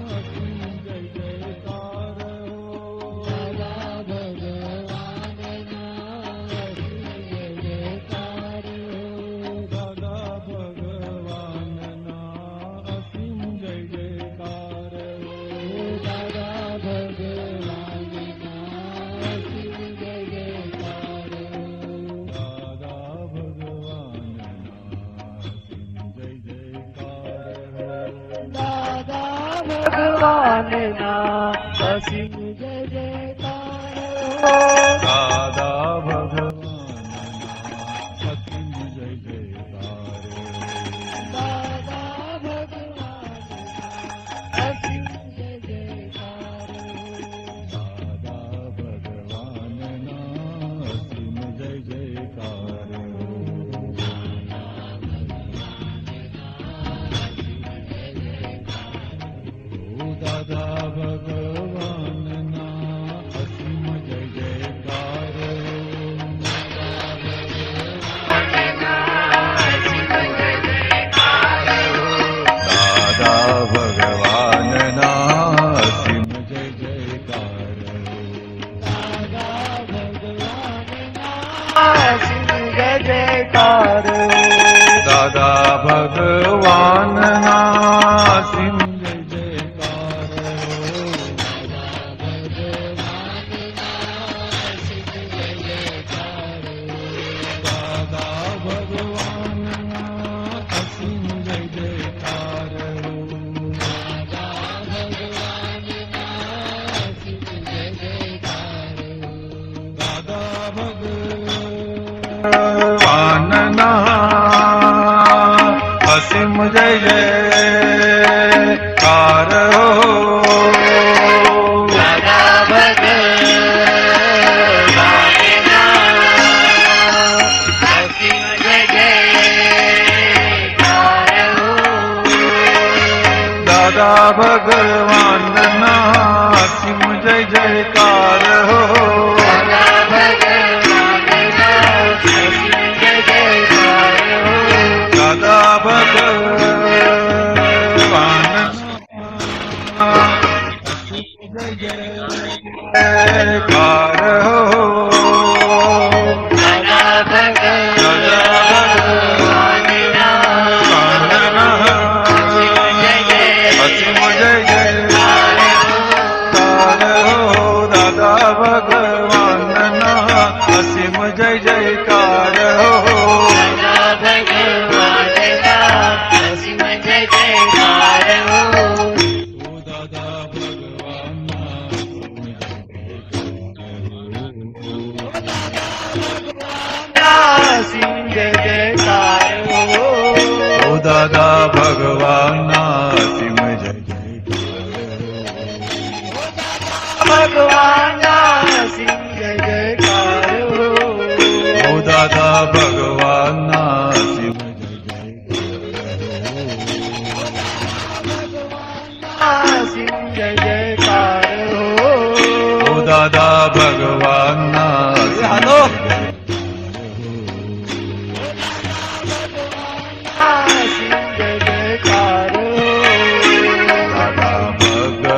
અસીમ જય જયકાર દાદા ભગવાનના અસીમ જય જયકાર દાદા ભગવાનના અસીમ જય જયકાર દાદા ભગવાનના અસીમ જય જયકાર દાદા ભગવાનના અસીમ જય જયકાર દાદા ભગવાનના અસીમ જય જયકાર દાદા ભગવાનના અસીમ જય જયકાર દાદા ભગવાનના અસીમ અસીમ જય જયકાર દાદા ભગવાનના અસીમ જય જયકાર દાદા ભગવાનના અસીમ જય જયકાર દાદા ભગવાન જય જયકાર અસીમ જય જયકાર દાદા ભગવાનના અસીમ જય જયકાર દાદા ભગવાનના અસીમ જય જયકાર ભગવાનના અસીમ જય જયકાર ઓ દાદા ભગવાનના અસીમ જય અસીમ જય જયકાર ઓ દાદા ભગવાનના હાલો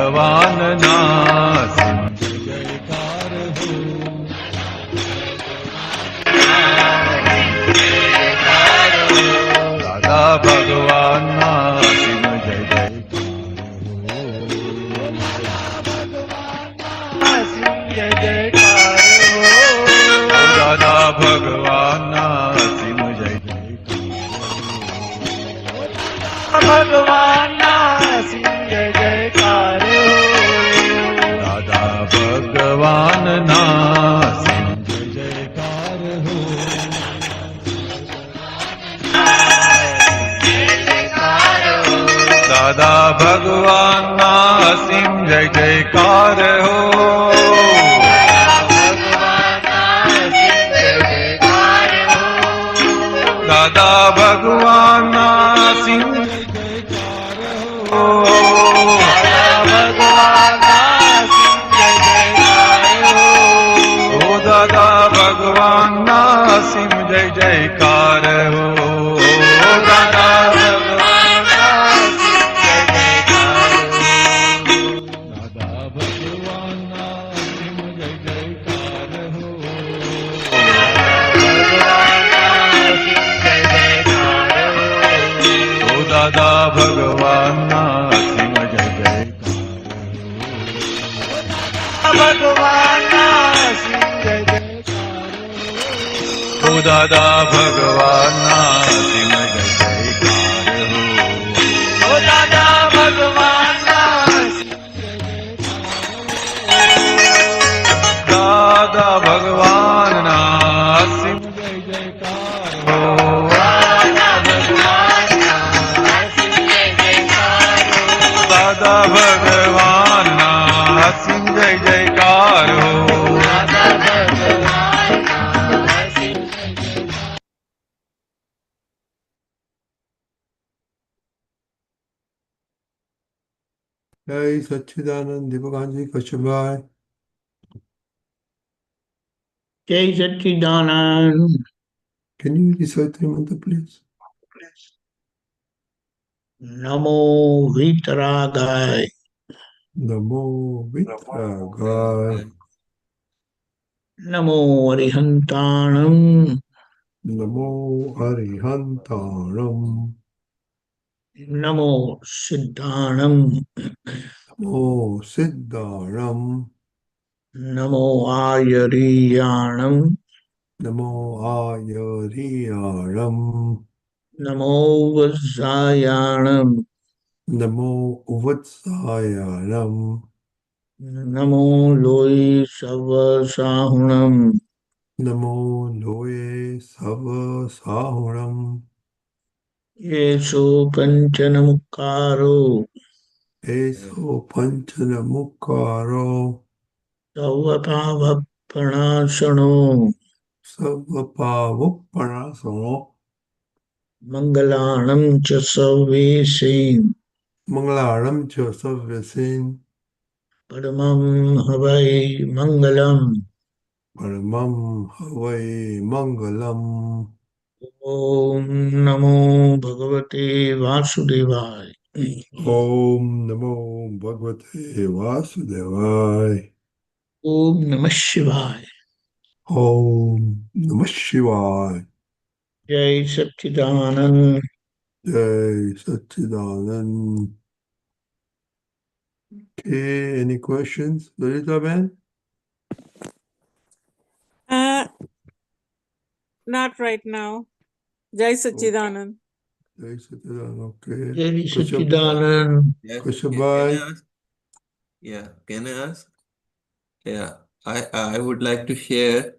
ભગવાનના અસીમ જય જયકાર દાદા ભગવાનના અસીમ જય જયકાર ભગવાનના અસીમ જય જયકાર દાદા ભગવાનના અસીમ જય જયકાર દાદા ભગવાનના અસીમ જય જયકાર હો દાદા ભગવાનના અસીમ જય જયકાર હો દાદા ભગવાનના અસીમ જય જયકાર હો દાદા भगवान सिंह जय जयकार हो दादा भगवान सिंह जय जयकार हो हो दादा भगवान दादा भगवान सिंह जय जयकार हो दादा भगवान सिंह जय जयकार हो जय सच्चिदानंद दीपकानंजी कश्यपाय Jai Satchidanand. Can you recite the mantra, please? Namo Vitaragaya. Namo Vitragaya. Namo Arihantanam. Namo Arihantaram. Namo Siddhanam. Namo Siddharam. Namo Ayariyanam. Namo Ayariyaram. Namo Vajjayanam. Namo Vatsayaram. Namo Loi Savasahunam. Namo Loe Sava Sahuram. Yeso Kanchanamukaro. Eso Panchanamukaro. Savapavapranasano. Savapavuppanasano. Mangalanam cha Savesin. Mangalaram cha Savyasin. Paramam Havai Mangalam. Paramam Havai Mangalam. Om Namo Bhagavate Vasudevaya. Om Namo Bhagavate Vasudevaya. Om Namah Shivaya. Om Namah Shivaya. Jai Satchidanand. Jai Satchidanand. Okay, any questions? Lalita Ben? Not right now. Jai Satchidanand. Jai Satchidanand, okay. Jai Satchidanand. Yes. Kushabai. Can I ask? Yeah, I would like to share.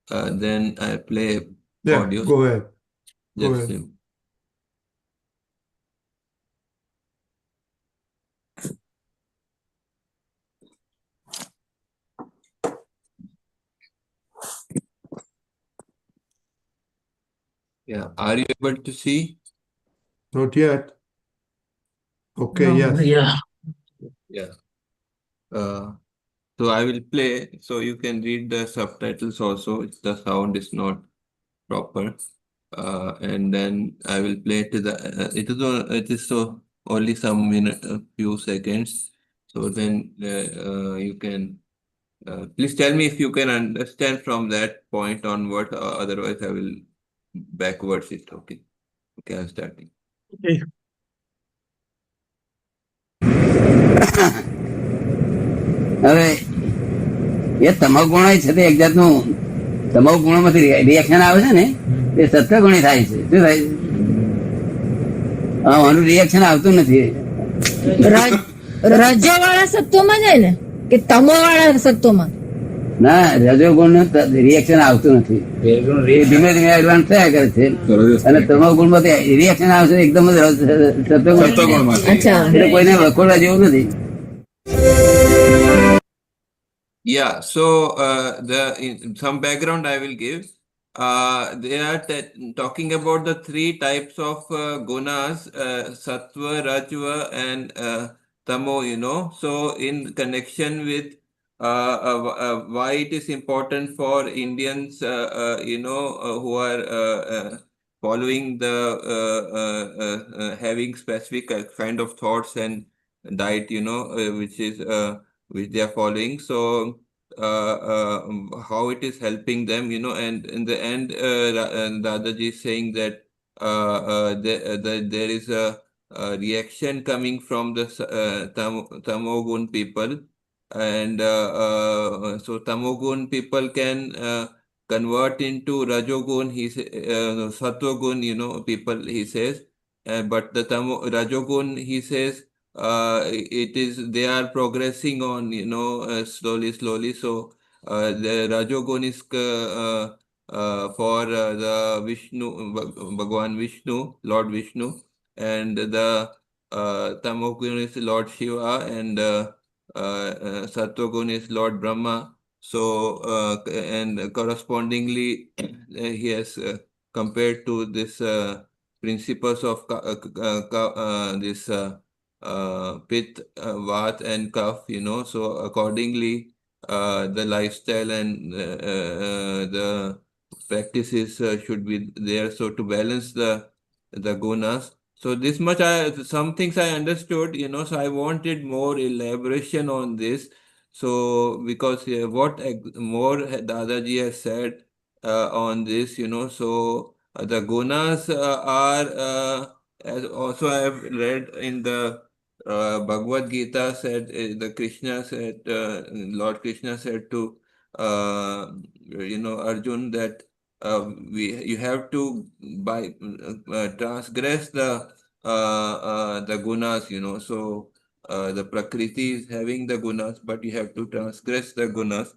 Then I play Yeah, audio. go ahead. Go Just ahead. Yeah, are you able to see? Not yet. Okay, No, yes. yeah. Yeah. So I will play, so you can read the subtitles also if the sound is not proper. And then I will play to the. It is so only some minute, a few seconds. So then you can. Please tell me if you can understand from that point onward. Otherwise, I will backwards it. Okay. Okay, I'm starting. Okay. હવે એ તમાકુ ગુણ છે તે એક જાતનું તમાકુ ગુણમાંથી reaction આવે છે ને એ સત્વગુણી થાય છે શું થાય આનું રિએક્શન આવતું નથી રજોવાળા સત્વમાં જાય ને કે તમોવાળા સત્વમાં ના રજોગુણ નું રિએક્શન આવતું નથી ધીમે ધીમે એડવાન્સ થયા કરે છે અને તમાકુ ગુણ માંથી રિએક્શન આવશે એકદમ જ સત્વગુણ અચ્છા એટલે કોઈને વખોડવા જેવું નથી. Yeah, so some background I will give. They are talking about the three types of gunas, sattva, rajva, and tamo, So in connection with why it is important for Indians, who are following the having specific kind of thoughts and diet, which they are following. So how it is helping them, and in the end, Dadaji is saying that there is a reaction coming from the tamogun people, and so tamogun people can convert into rajogun. Sattvagun, people, he says, but the rajogun, he says, it is they are progressing on, slowly. So the rajogun is for the Vishnu, Bhagwan Vishnu, Lord Vishnu, and the tamogun is Lord Shiva, and Sattvagun is Lord Brahma. So, and correspondingly, he has compared to this principles of this pith, vat, and kaph, So, accordingly, the lifestyle and the practices should be there. So, to balance the gunas. So this much some things I understood, so I wanted more elaboration on this. So because what more Dadaji has said on this, so the gunas are, as also I have read in the Bhagavad Gita said, the Krishna said, Lord Krishna said to, Arjun that you have to transgress the gunas, so the Prakriti is having the gunas, but you have to transgress the gunas.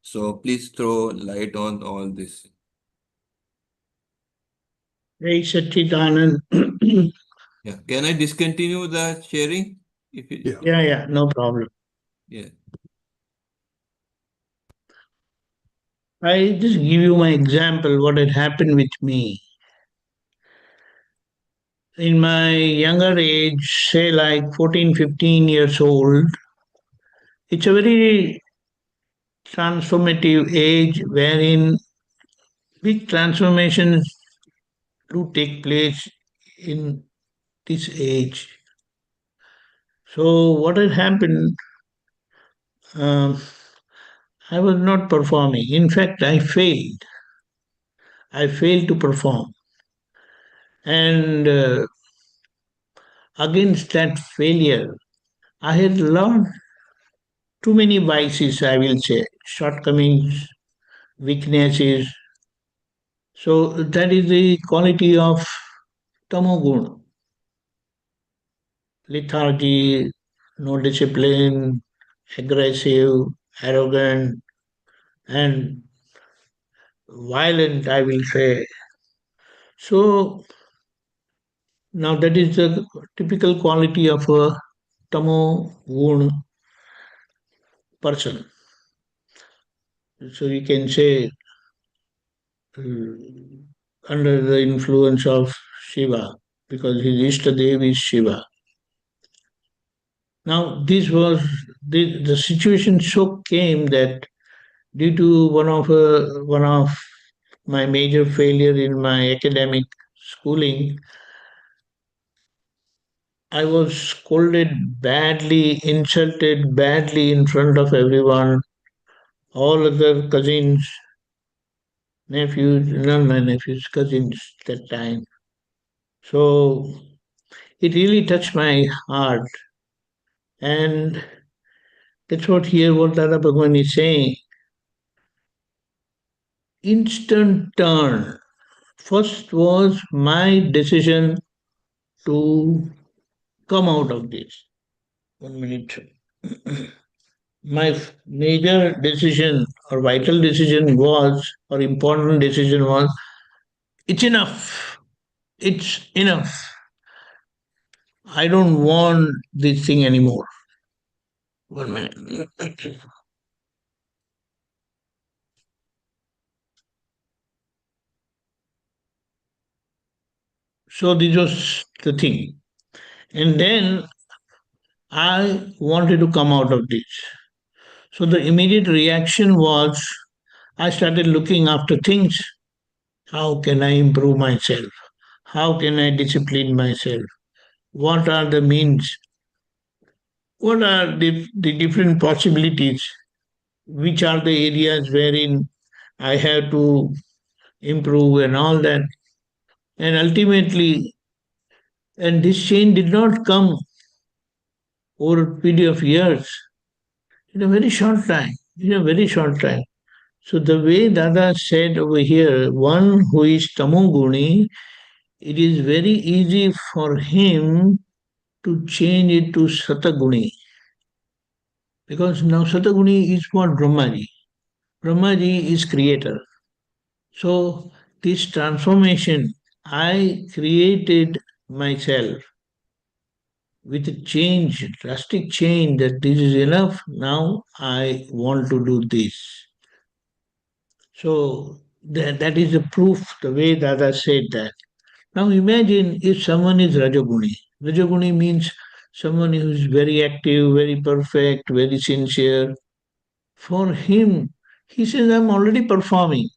So please throw light on all this. Jai Satchidanand. Yeah. Can I discontinue the sharing? Yeah, no problem. Yeah. I just give you my example, what had happened with me. In my younger age, say like 14, 15 years old, it's a very transformative age wherein big transformations do take place in this age. So what had happened, I was not performing. In fact, I failed. I failed to perform. And against that failure, I had learned too many vices, I will say, shortcomings, weaknesses. So that is the quality of tamogun. Lethargy, no discipline, aggressive, arrogant, and violent, I will say. So now that is the typical quality of a tamogun person. So you can say under the influence of Shiva, because his Ishtadev is Shiva. Now this was the situation so came that due to one of my major failure in my academic schooling, I was scolded badly, insulted badly in front of everyone, all other cousins, nephews, not my nephews, cousins that time. So it really touched my heart. And that's what here what Dada Bhagwan is saying. Instant turn. First was my decision to come out of this. 1 minute. My major decision or vital decision was, or important decision was, it's enough. It's enough. I don't want this thing anymore. 1 minute. So this was the thing. And then I wanted to come out of this. So the immediate reaction was I started looking after things. How can I improve myself? How can I discipline myself? What are the means? What are the different possibilities? Which are the areas wherein I have to improve and all that? And ultimately, and this change did not come over a period of years. in a very short time. In a very short time. So the way Dada said over here, one who is tamoguni, it is very easy for him to change it to sataguni. Because now sataguni is what Brahmaji. Brahmaji is creator. So this transformation I created myself with a change, drastic change that this is enough. Now I want to do this. So that is the proof, the way Dada said that. Now imagine if someone is Rajoguni. Rajoguni means someone who is very active, very perfect, very sincere. For him, he says, I'm already performing.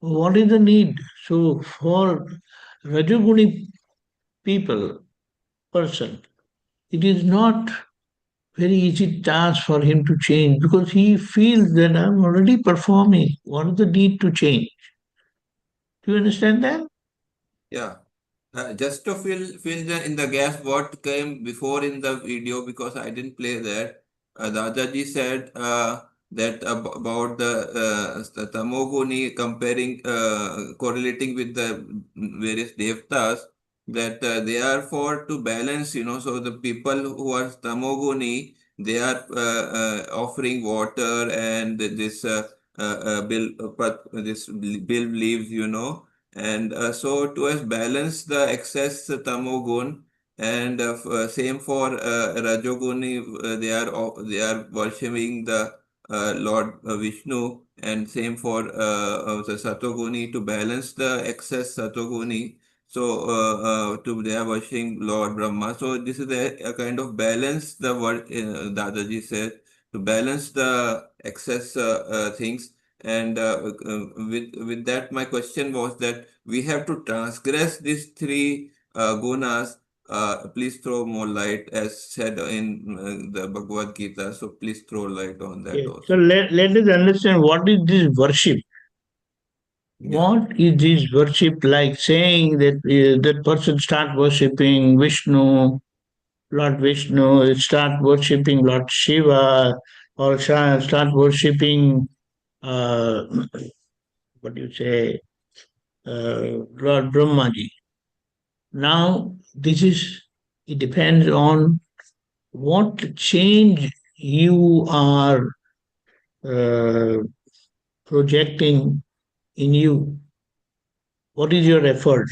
What is the need? So for Rajoguni person, it is not very easy task for him to change because he feels that I'm already performing. What is the need to change? Do you understand that? Yeah. Just to fill in the gaps what came before in the video because I didn't play that. Dadaji said that about the Tamoguni comparing correlating with the various devtas that they are for to balance, so the people who are Tamoguni they are offering water and this bill leaves, and so to us balance the excess tamogun and same for rajoguni, they are worshipping the Lord Vishnu, and same for the satoguni to balance the excess satoguni. So to they are worshipping Lord Brahma. So this is a kind of balance the word Dadaji said to balance the excess things. And with that, my question was that we have to transgress these three gunas. Please throw more light, as said in the Bhagavad Gita. So please throw light on that Okay. So also. let us understand what is this worship. Yeah. What is this worship like? Saying that that person start worshipping Vishnu, Lord Vishnu, start worshipping Lord Shiva, or start worshipping what do you say, Lord Brahmaji. Now it depends on what change you are uh, projecting in you. What is your effort?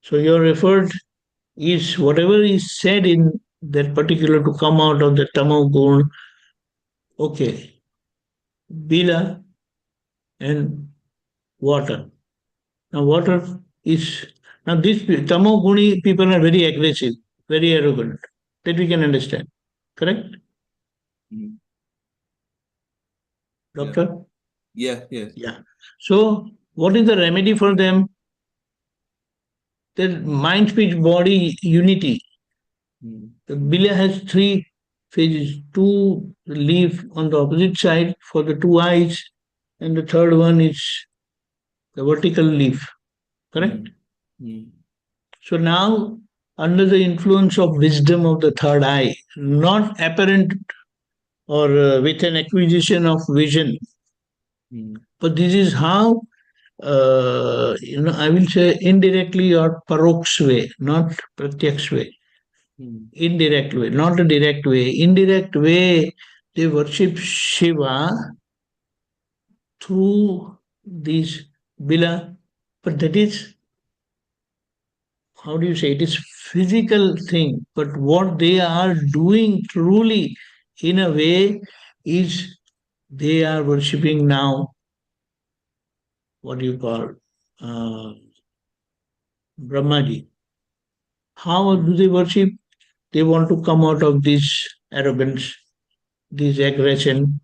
So your effort is whatever is said in that particular to come out of the tamo gun. Okay, bila and water. Now water is now these tamo guni people are very aggressive, very arrogant. That we can understand. Correct? Mm. Doctor? Yeah. Yes. Yeah. So what is the remedy for them? Their mind, speech, body unity. Mm. The Bila has three phases, two leaf on the opposite side for the two eyes, and the third one is the vertical leaf. Correct? Mm. So now, under the influence of wisdom of the third eye, not apparent or with an acquisition of vision, Mm. but this is how I will say indirectly or paroksh way, not pratyaksh way. Mm. Indirect way, not a direct way. Indirect way, they worship Shiva through this bila, but that is, how do you say, it is physical thing. But what they are doing truly, in a way, is they are worshipping now. What do you call Brahmaji? How do they worship? They want to come out of this arrogance, this aggression,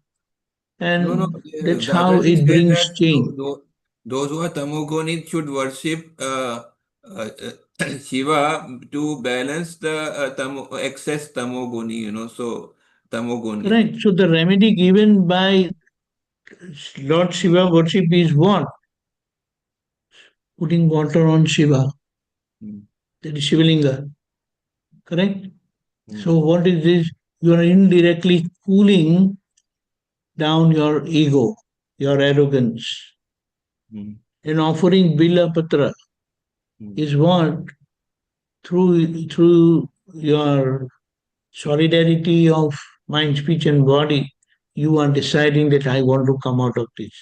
No. and that's how Dadaji it said brings that change. those who are tamogoni should worship Shiva to balance the excess tamoguni, so tamoguni. Right. So the remedy given by Lord Shiva worship is what? Putting water on Shiva. Mm. That is Shivalinga. Correct? Mm. So what is this? you are indirectly cooling down your ego, your arrogance. Mm. And offering Bila Patra Mm. is what? Through your solidarity of mind, speech, and body, you are deciding that I want to come out of this.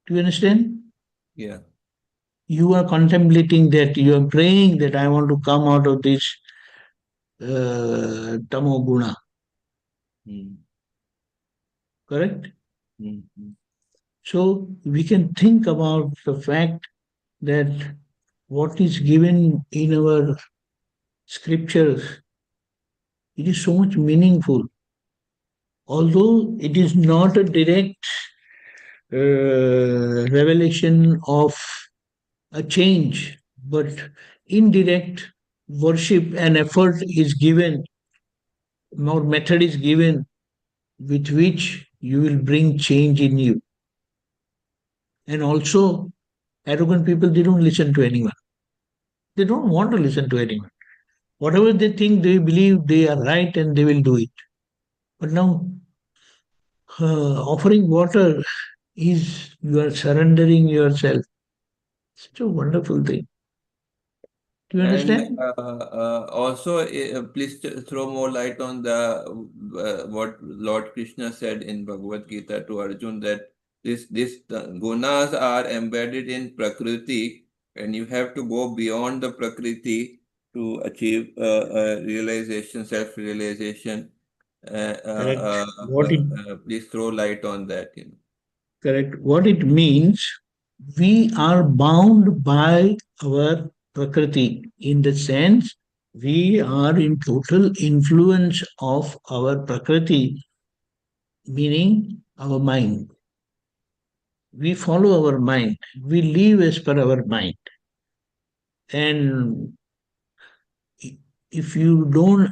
Do you understand? Yeah. You are contemplating that, you are praying that I want to come out of this tamo guna. Mm. Correct? Mm. Mm. So we can think about the fact that what is given in our scriptures, it is so much meaningful. Although it is not a direct revelation of a change, but indirect worship and effort is given, more method is given with which you will bring change in you. And also, arrogant people, they don't listen to anyone. They don't want to listen to anyone. Whatever they think, they believe they are right and they will do it. But now, offering water is you are surrendering yourself. Such a wonderful thing. Do you And understand? also, please throw more light on the what Lord Krishna said in Bhagavad Gita to Arjun, that the gunas are embedded in Prakruti, and you have to go beyond the Prakriti to achieve realization, self-realization. Correct. Please throw light on that. Correct. What it means, we are bound by our Prakriti in the sense we are in total influence of our Prakriti, meaning our mind. We follow our mind. We live as per our mind. And if you don't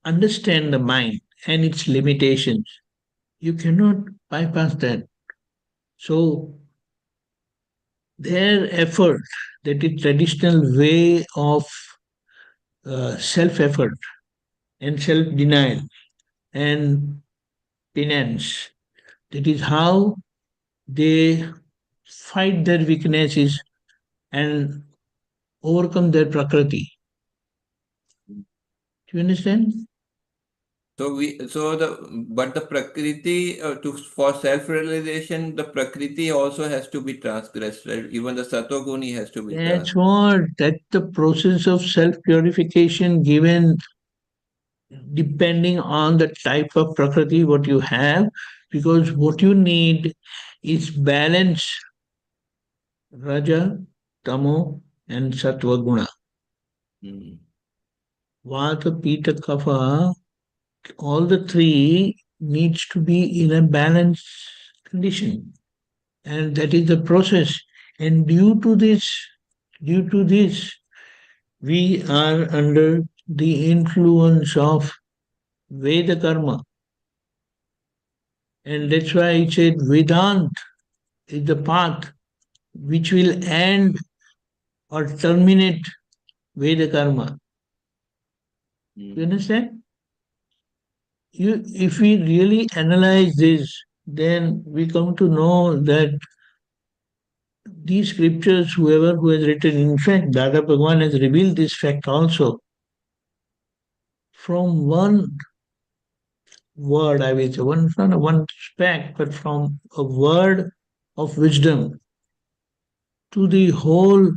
understand the mind and its limitations, you cannot bypass that. So their effort, that is traditional way of self-effort and self-denial and penance, that is how they fight their weaknesses and overcome their prakriti. Do you understand? But the Prakriti, for self-realization, the Prakriti also has to be transgressed, right? Even the Satoguni has to be That's transgressed. what, that's the process of self-purification given depending on the type of prakriti what you have, because what you need is balance raja, tamo, and sattva guna. Mm. Vata, pita, kapha, all the three needs to be in a balanced condition, and that is the process. And due to this, we are under the influence of Veda karma. And that's why I said Vedant is the path which will end or terminate Veda karma. You understand? If we really analyze this, then we come to know that these scriptures, whoever who has written, in fact, Dada Bhagwan has revealed this fact also. From one word, I will say, not one speck, but from a word of wisdom to the whole,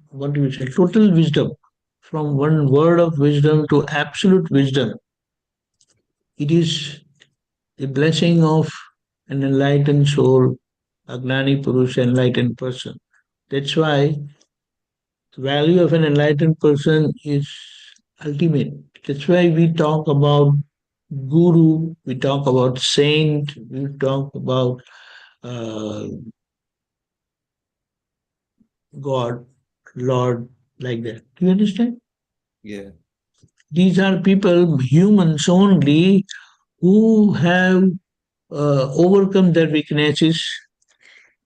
what do you say, total wisdom, from one word of wisdom to absolute wisdom. It is the blessing of an enlightened soul, a Gnani Purusha, enlightened person. That's why the value of an enlightened person is ultimate. That's why we talk about guru, we talk about saint, we talk about God, Lord, like that. Do you understand? Yeah. These are people, humans only, who have overcome their weaknesses,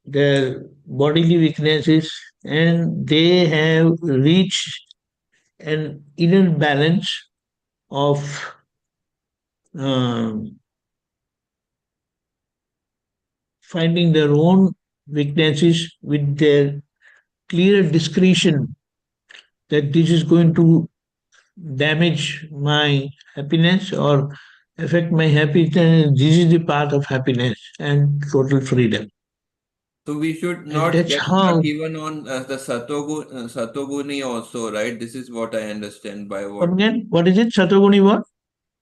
their bodily weaknesses, and they have reached an inner balance of finding their own weaknesses with their clear discretion that this is going to damage my happiness or affect my happiness. This is the path of happiness and total freedom. So we should And not that's get how. stuck even on the Satoguni also, right? This is what I understand by what. Again, what is it? Satoguni what?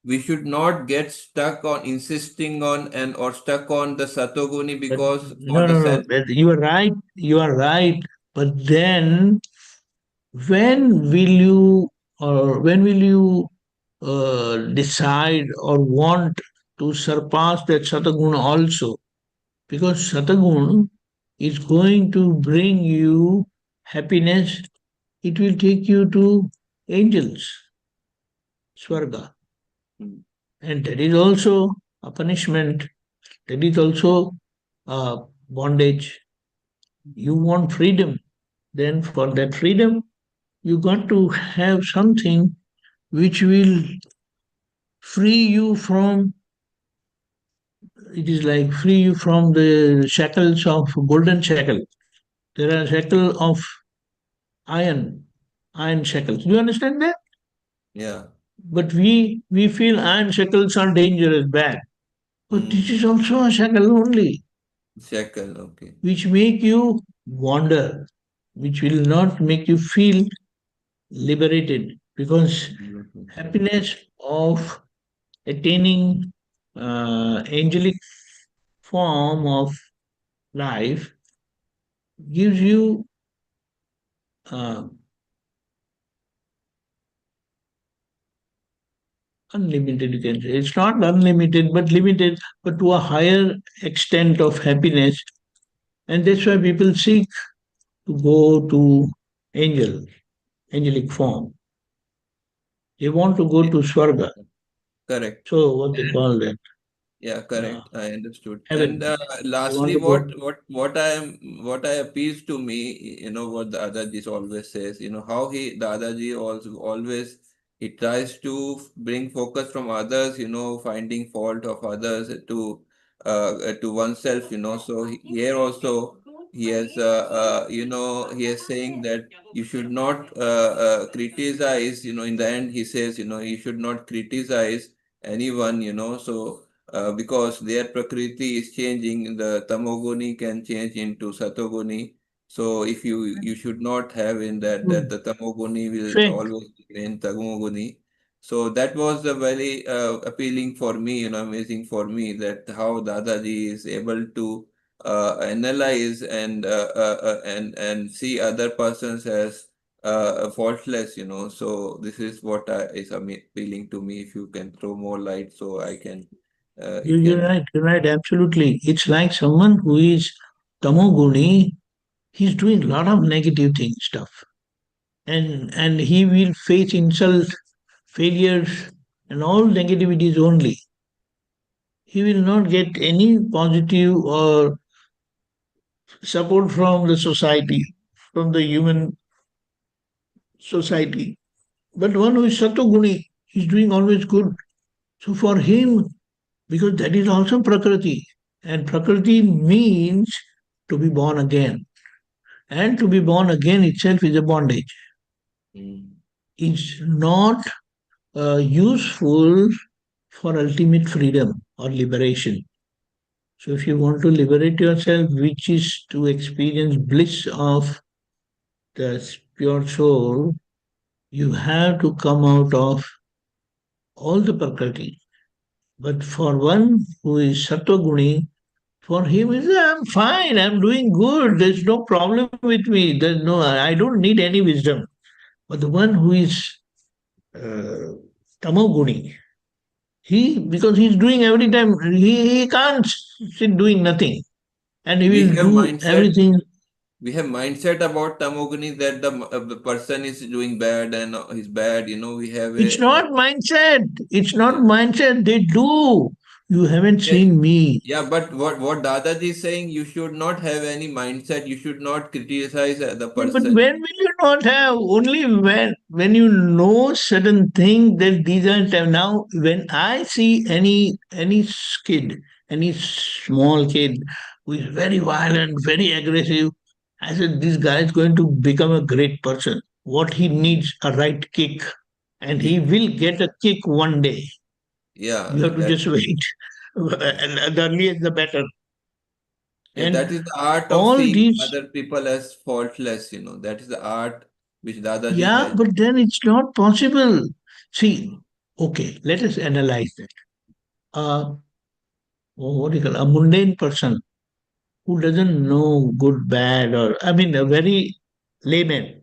We should not get stuck on insisting on and or stuck on the Satoguni because for No, the no, no. sense. You are right. You are right. But then, when will you, or when will you decide or want to surpass that Sataguna also? Because Sataguna is going to bring you happiness. It will take you to angels, Swarga. And that is also a punishment. That is also a bondage. You want freedom. Then for that freedom, you got to have something which will free you from, it is like free you from the shackles of golden shackle. There are shackles of iron shackles. Do you understand that? Yeah. But we feel iron shackles are dangerous, bad. But this is also a shackle only, Shackle, okay. which make you wander, which will not make you feel liberated, because happiness of attaining angelic form of life gives you uh, unlimited, you can say. It's not unlimited, but limited, but to a higher extent of happiness. And that's why people seek to go to angelic form. They want to go to Swarga. Correct. So what they call that? Yeah, correct. I understood. Heaven. And lastly, to go. what I appeals to me, what the Dadaji always says, how Dadaji also always he tries to bring focus from others, finding fault of others to oneself, So here also he has he is saying that you should not criticize, in the end he says, you should not criticize anyone, so because their prakriti is changing, the tamoguni can change into satoguni. So if you should not have in that the tamoguni will Fake. always remain tamoguni. So that was a very appealing for me, amazing for me that how Dadaji is able to analyze and see other persons as faultless, So this is what is appealing to me. If you can throw more light, so I can. It You're can. right, you're right, absolutely. It's like someone who is tamoguni, he's doing a lot of negative things, stuff. And he will face insult, failures, and all negativities only. He will not get any positive or support from the society, from the human society. But one who is Satoguni, he's doing always good. So for him, because that is also Prakriti, and Prakriti means to be born again. And to be born again itself is a bondage. It's not useful for ultimate freedom or liberation. So if you want to liberate yourself, which is to experience bliss of the pure soul, you have to come out of all the Prakriti. But for one who is Sattva-guni, for him is I'm fine, I'm doing good, there's no problem with me, there's no, I don't need any wisdom. But the one who is Tamoguni, because he's doing every time, he can't sit doing nothing. And he We will have do mindset. everything. We have mindset about tamoguni that the person is doing bad and he's bad. We have It's a. not mindset. It's not mindset. They do. You haven't seen me. Yeah, but what Dadaji is saying, you should not have any mindset. You should not criticize the But person. when will you not have? Only when you know certain thing that these are time. Now when I see any kid, any small kid who is very violent, very aggressive, I said this guy is going to become a great person. What he needs a right kick, and he will get a kick one day. Yeah, You have to that, just wait. And the earlier the better. yeah, And that is the art of all seeing these, other people as faultless, That is the art which Dadaji yeah, has. but then it's not possible. See, okay, let us analyze that. What do you call a mundane person who doesn't know good, bad, or I mean, a very layman.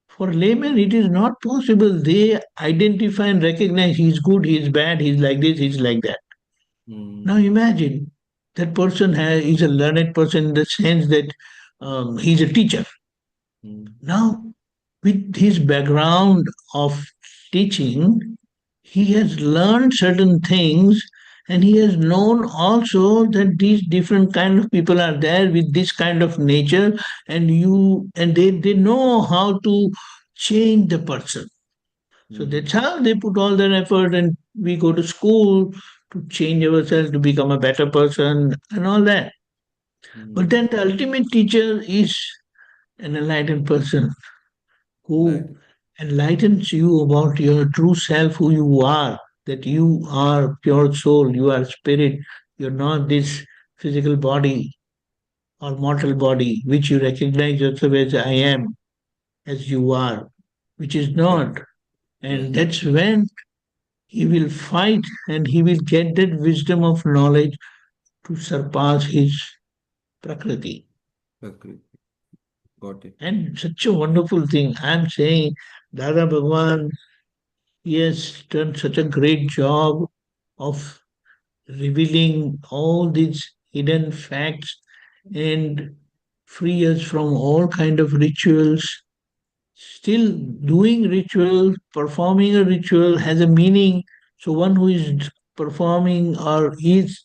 For layman, it is not possible. They identify and recognize he's good, he's bad, he's like this, he's like that. Now imagine that person is a learned person in the sense that he's a teacher. Now, with his background of teaching, he has learned certain things and he has known also that these different kind of people are there with this kind of nature and they know how to change the person. So that's how they put all their effort and we go to school to change ourselves to become a better person and all that. But then the ultimate teacher is an enlightened person who enlightens you about your true self, who you are, that you are pure soul, you are spirit, you're not this physical body or mortal body, which you recognize yourself as I am, as you are, which is not. And that's when he will fight and he will get that wisdom of knowledge to surpass his Prakruti. Got it. And such a wonderful thing. I'm saying Dada Bhagwan, he has done such a great job of revealing all these hidden facts and free us from all kind of rituals. Still doing ritual, performing a ritual has a meaning. So one who is performing or is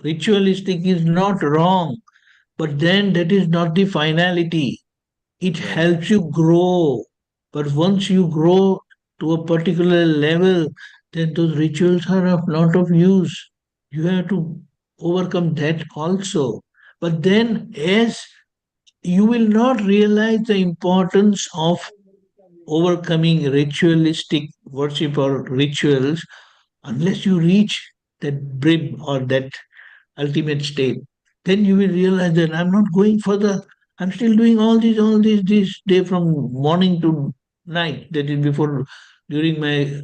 ritualistic is not wrong, but then that is not the finality. It helps you grow. But once you grow to a particular level, then those rituals are of not of use. You have to overcome that also. But then, as you will not realize the importance of overcoming ritualistic worship or rituals unless you reach that brim or that ultimate state. Then you will realize that I'm not going further. I'm still doing this day from morning to night. That is before, during my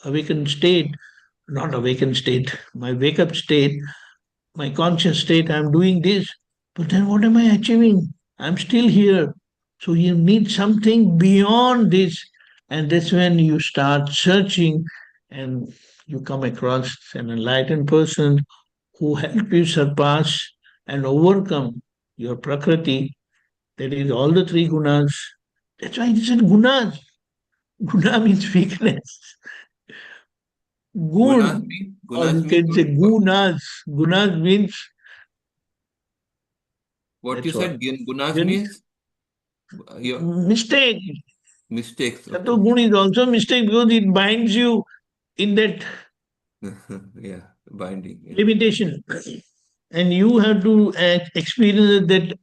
awakened state, not awakened state, my wake up state, my conscious state, I'm doing this. But then what am I achieving? I'm still here. So you need something beyond this. And that's when you start searching and you come across an enlightened person who help you surpass and overcome your Prakriti, that is all the three gunas. That's why it is gunas. Guna means weakness. Gun, or you can say gunas. Gunas means what you said, Gunas Then- means mistake. mistakes. Sattva is also mistake because it binds you in that Yeah, binding. Yeah. limitation. And you have to experience that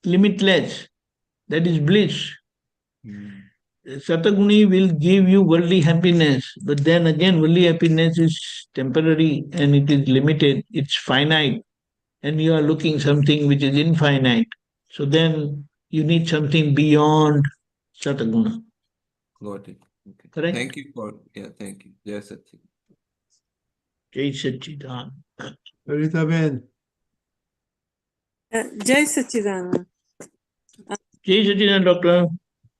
limitless. That is bliss. Sataguni will give you worldly happiness, but then again, worldly happiness is temporary and it is limited, it's finite, and you are looking something which is infinite. So then you need something beyond Sataguna. Got it. Okay. Correct? Thank you thank you. Jai Satchi. Jai Satchidan. Sarita Ben. Jai Sachidanand. Jai Satchidan, Doctor.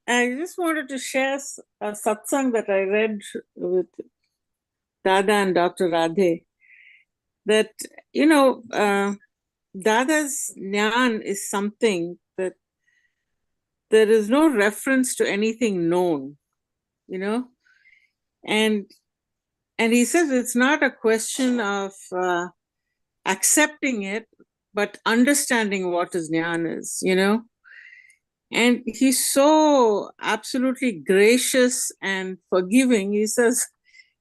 I just wanted to share a satsang that I read with Dada and Dr. Radhe. That, Dada's Jnana is something that there is no reference to anything known, and And he says it's not a question of accepting it, but understanding what his jnana is, you know. And he's so absolutely gracious and forgiving. He says,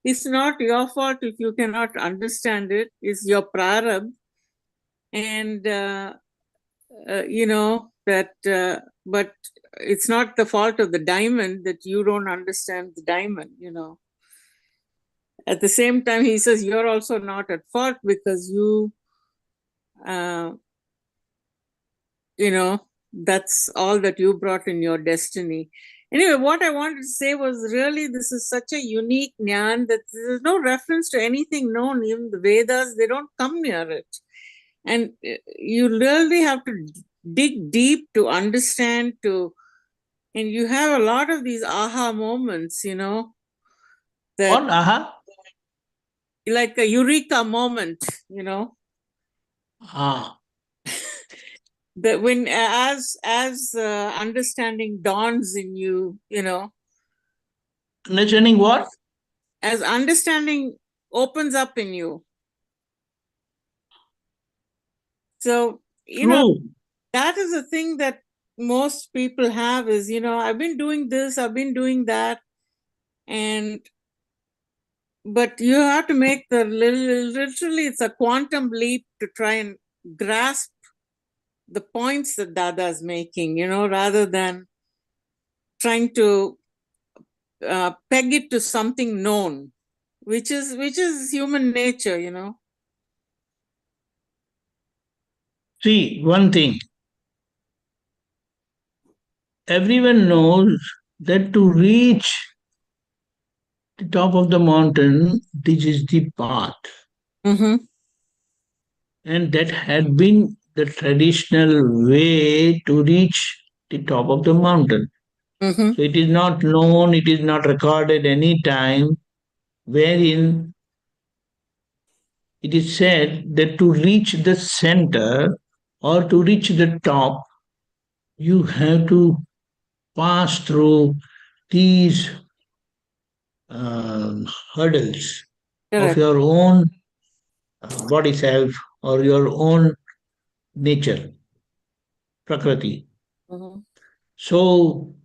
it's not your fault if you cannot understand it. It's your prarabdha. And, you know, that, but it's not the fault of the diamond that you don't understand the diamond, you know. At the same time, he says, you're also not at fault because you know, that's all that you brought in your destiny. Anyway, what I wanted to say was really this is such a unique jnana that there's no reference to anything known. Even the Vedas, they don't come near it. And you really have to dig deep to understand, and you have a lot of these aha moments, you know. What? Aha? Like a eureka moment, you know. Ah. That when as understanding dawns in you, you know. Understanding what? As understanding opens up in you. So, you know, that is the thing that most people have is, you know, I've been doing this, I've been doing that. But you have to make literally it's a quantum leap to try and grasp the points that Dada is making, you know, rather than trying to peg it to something known, which is human nature, you know. See, one thing. Everyone knows that to reach the top of the mountain, this is the path. Mm-hmm. And that had been the traditional way to reach the top of the mountain. Mm-hmm. So it is not known, it is not recorded any time wherein it is said that to reach the center or to reach the top, you have to pass through these hurdles of your own body self or your own nature, Prakruti. Mm-hmm. So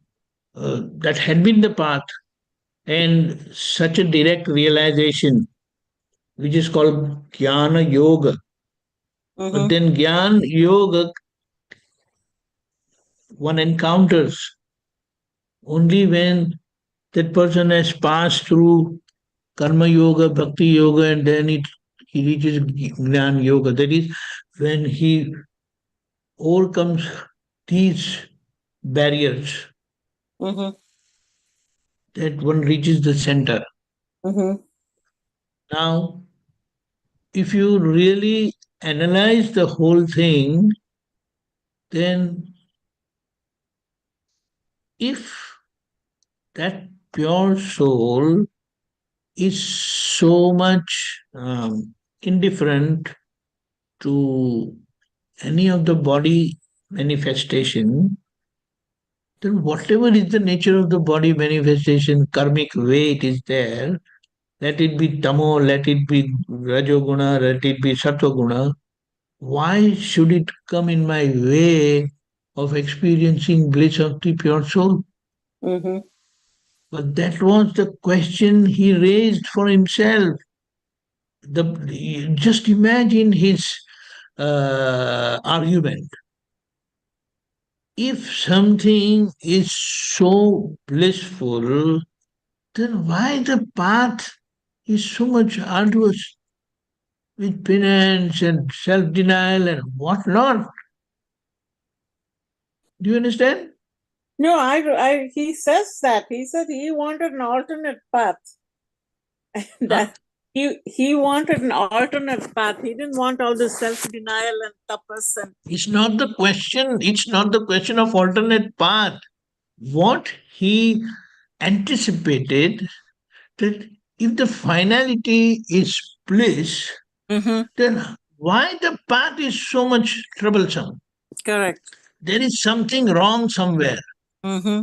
that had been the path, and such a direct realization, which is called Gyan Yoga. Mm-hmm. But then Gyan Yoga, one encounters only when that person has passed through Karma Yoga, Bhakti Yoga, and then he reaches Gyan Yoga. That is when he overcomes these barriers, Mm-hmm. that one reaches the center. Mm-hmm. Now, if you really analyze the whole thing, then if that pure soul is so much indifferent to any of the body manifestation, then whatever is the nature of the body manifestation, karmic way it is there, let it be tamo, let it be rajoguna, let it be sattva-guna, why should it come in my way of experiencing bliss of the pure soul? Mm-hmm. But that was the question he raised for himself. Just imagine his argument. If something is so blissful, then why the path is so much arduous with penance and self-denial and whatnot? Do you understand? No, he says that. He said he wanted an alternate path. That he wanted an alternate path. He didn't want all this self-denial and tapas and It's not the question of alternate path. What he anticipated, that if the finality is bliss, then why the path is so much troublesome? correct. There is something wrong somewhere. Mm-hmm.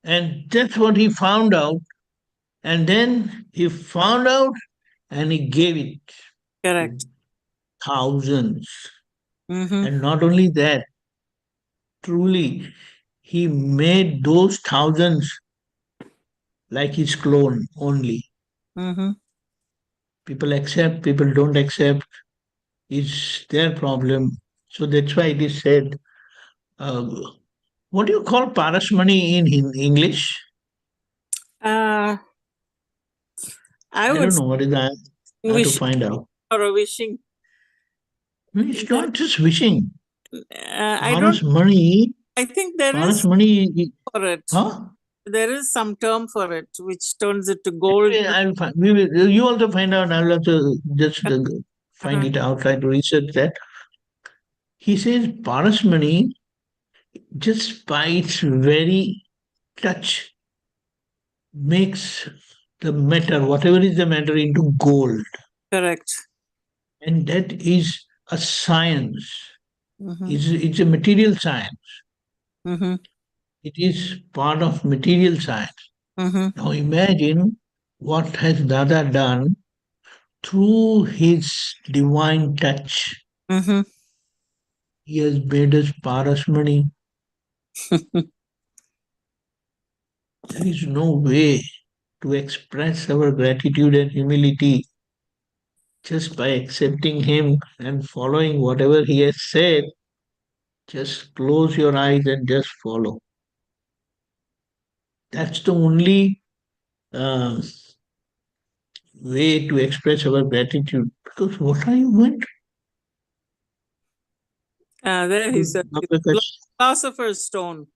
And that's what he found out, And then he found out and he gave it Correct. to thousands. Mm-hmm. And not only that, truly, he made those thousands like his clone only. Mm-hmm. People accept, people don't accept. It's their problem. So that's why it is said, uh, what do you call parasmani in English? Uh, I I would don't say know what is that. I have to wishing find out. or a wishing. No, it's not just wishing. I don't. Parasmani, I think there is parasmani, for it. huh? There is some term for it which turns it to gold. Anyway, we will, you also find out. I will have to just find Uh-huh. it out, try to research that. He says parasmani, just by its very touch, makes the matter, whatever is the matter, into gold. Correct. And that is a science. Mm-hmm. It's a material science. Mm-hmm. It is part of material science. Mm-hmm. Now imagine what has Dada done through his divine touch. Mm-hmm. He has made us parasmani. There is no way to express our gratitude and humility just by accepting him and following whatever he has said. Just close your eyes and just follow. That's the only uh, way to express our gratitude. Because what are you going to There he said, philosopher's stone.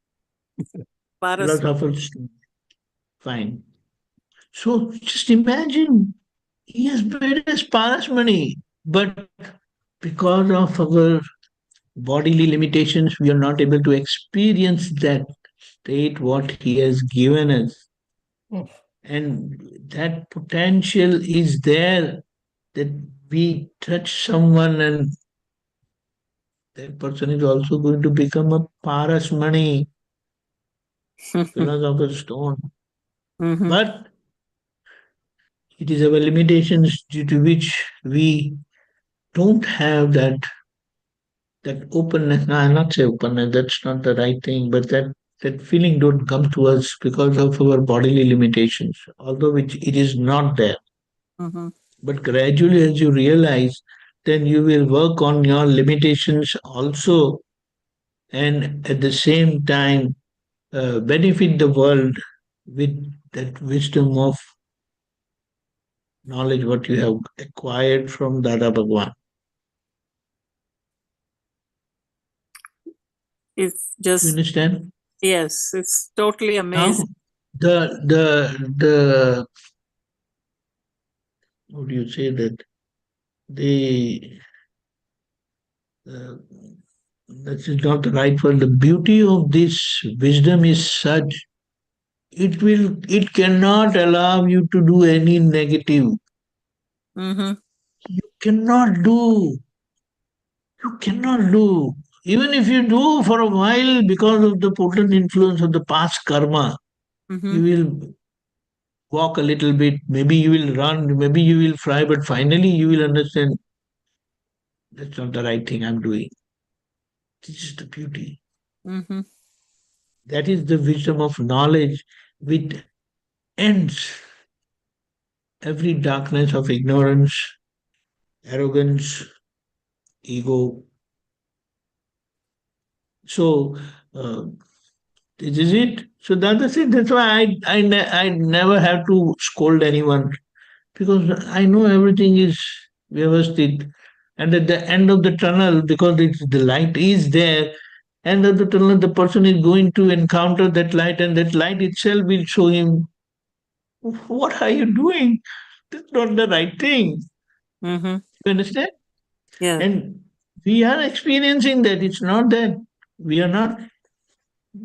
Paras. philosophers? Fine. So just imagine he has made us parasmani, but because of our bodily limitations, we are not able to experience that state what he has given us. And that potential is there that we touch someone and that person is also going to become a parasmani, philosopher's stone. Mm-hmm. But it is our limitations due to which we don't have that openness. No, I'll not say openness, that's not the right thing, but that feeling don't come to us because of our bodily limitations, although which it is not there. Mm-hmm. But gradually, as you realize, then you will work on your limitations also, and at the same time, benefit the world with that wisdom of knowledge what you have acquired from Dada Bhagwan. It's Do you just, understand? yes, it's totally Now, amazing. the how do you say that? The that is not the right word. The beauty of this wisdom is such it cannot allow you to do any negative. Mm-hmm. You cannot do. You cannot do. Even if you do for a while because of the potent influence of the past karma, Mm-hmm. you will walk a little bit, maybe you will run, maybe you will fly, but finally you will understand that's not the right thing I'm doing. This is the beauty. Mm-hmm. That is the wisdom of knowledge which ends every darkness of ignorance, arrogance, ego. So, this is it. So that's it. That's why I never have to scold anyone because I know everything is Vyavasthit. And at the end of the tunnel, because the light is there, end of the tunnel, the person is going to encounter that light, and that light itself will show him, what are you doing? That's not the right thing. Mm-hmm. You understand? Yeah. And we are experiencing that. It's not that we are not